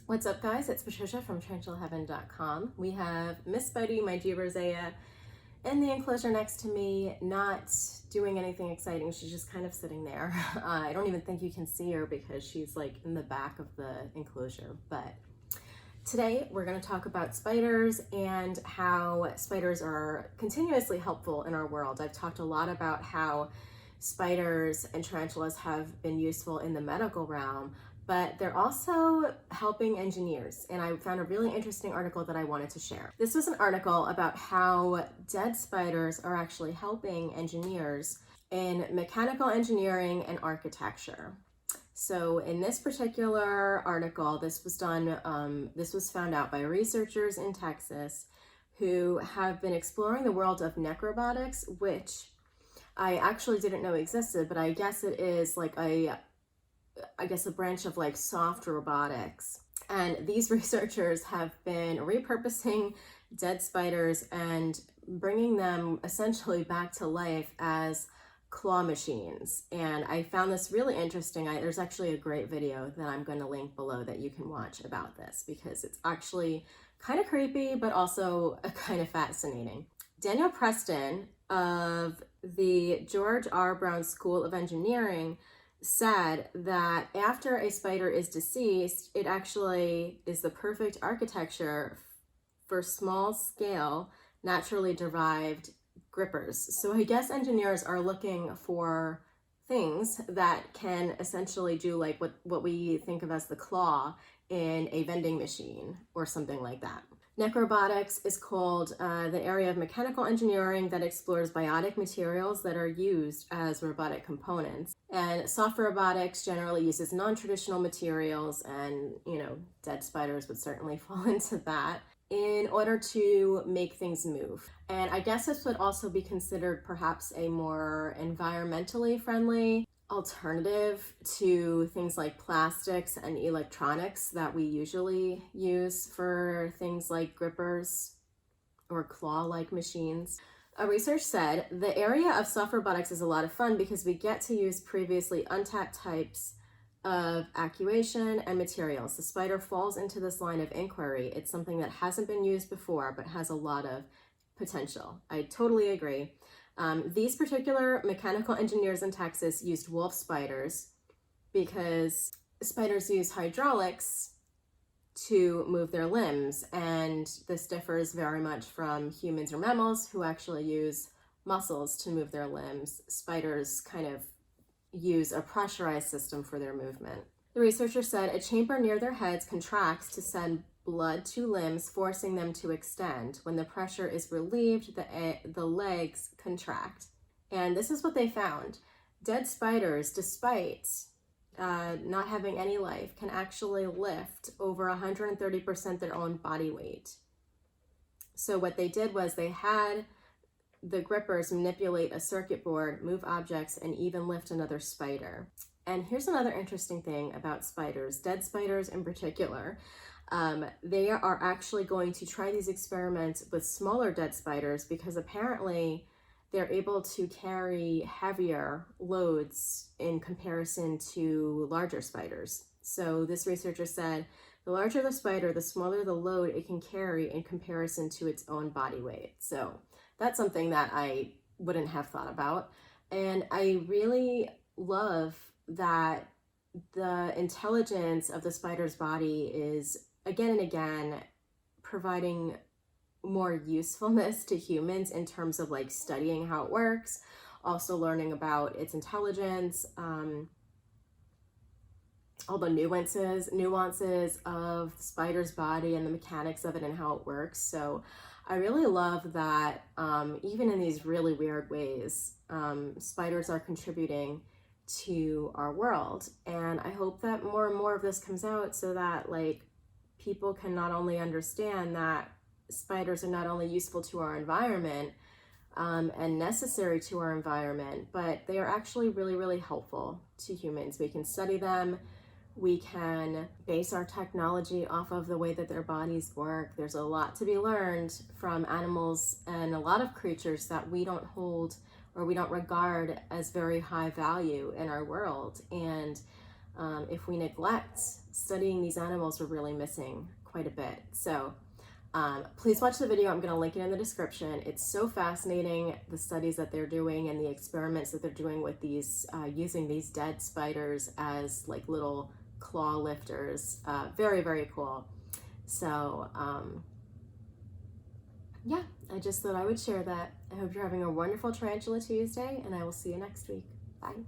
What's up, guys? It's Patricia from TarantulaHeaven.com. We have Miss Spidey, my Jeep Rosea, in the enclosure next to me, not doing anything exciting. She's just kind of sitting there. I don't even think you can see her because she's like in the back of the enclosure. But today we're going to talk about spiders and how spiders are continuously helpful in our world. I've talked a lot about how spiders and tarantulas have been useful in the medical realm, but they're also helping engineers. And I found a really interesting article that I wanted to share. This was an article about how dead spiders are actually helping engineers in mechanical engineering and architecture. So in this particular article, this was found out by researchers in Texas who have been exploring the world of necrobotics, which I actually didn't know existed, but I guess it is like a branch of like soft robotics. And these researchers have been repurposing dead spiders and bringing them essentially back to life as claw machines. And I found this really interesting. There's actually a great video that I'm going to link below that you can watch about this, because it's actually kind of creepy, but also kind of fascinating. Daniel Preston of the George R. Brown School of Engineering said that after a spider is deceased, it actually is the perfect architecture for small scale, naturally derived grippers. So I guess engineers are looking for things that can essentially do like what we think of as the claw in a vending machine or something like that. Necrobotics is called the area of mechanical engineering that explores biotic materials that are used as robotic components. And soft robotics generally uses non-traditional materials, and dead spiders would certainly fall into that, in order to make things move. And I guess this would also be considered perhaps a more environmentally friendly alternative to things like plastics and electronics that we usually use for things like grippers or claw-like machines. A research said the area of soft robotics is a lot of fun because we get to use previously untapped types of actuation and materials. The spider falls into this line of inquiry. It's something that hasn't been used before but has a lot of potential. I totally agree. These particular mechanical engineers in Texas used wolf spiders because spiders use hydraulics to move their limbs, and this differs very much from humans or mammals who actually use muscles to move their limbs. Spiders kind of use a pressurized system for their movement. The researcher said a chamber near their heads contracts to send blood to limbs, forcing them to extend. When the pressure is relieved, the legs contract. And this is what they found. Dead spiders, despite not having any life, can actually lift over 130% their own body weight. So what they did was they had the grippers manipulate a circuit board, move objects, and even lift another spider. And here's another interesting thing about spiders, dead spiders in particular. They are actually going to try these experiments with smaller dead spiders because apparently they're able to carry heavier loads in comparison to larger spiders. So this researcher said, the larger the spider, the smaller the load it can carry in comparison to its own body weight. So that's something that I wouldn't have thought about. And I really love that the intelligence of the spider's body is again and again providing more usefulness to humans in terms of like studying how it works, also learning about its intelligence, all the nuances of the spider's body and the mechanics of it and how it works. So I really love that even in these really weird ways, spiders are contributing to our world. And I hope that more and more of this comes out so that like people can not only understand that spiders are not only useful to our environment and necessary to our environment, but they are actually really, really helpful to humans. We can study them. We can base our technology off of the way that their bodies work. There's a lot to be learned from animals and a lot of creatures that we don't hold or we don't regard as very high value in our world. And If we neglect studying these animals, we're really missing quite a bit. So please watch the video. I'm going to link it in the description. It's so fascinating, the studies that they're doing and the experiments that they're doing with these, using these dead spiders as like little claw lifters. Very, very cool. So yeah, I just thought I would share that. I hope you're having a wonderful Tarantula Tuesday, and I will see you next week. Bye.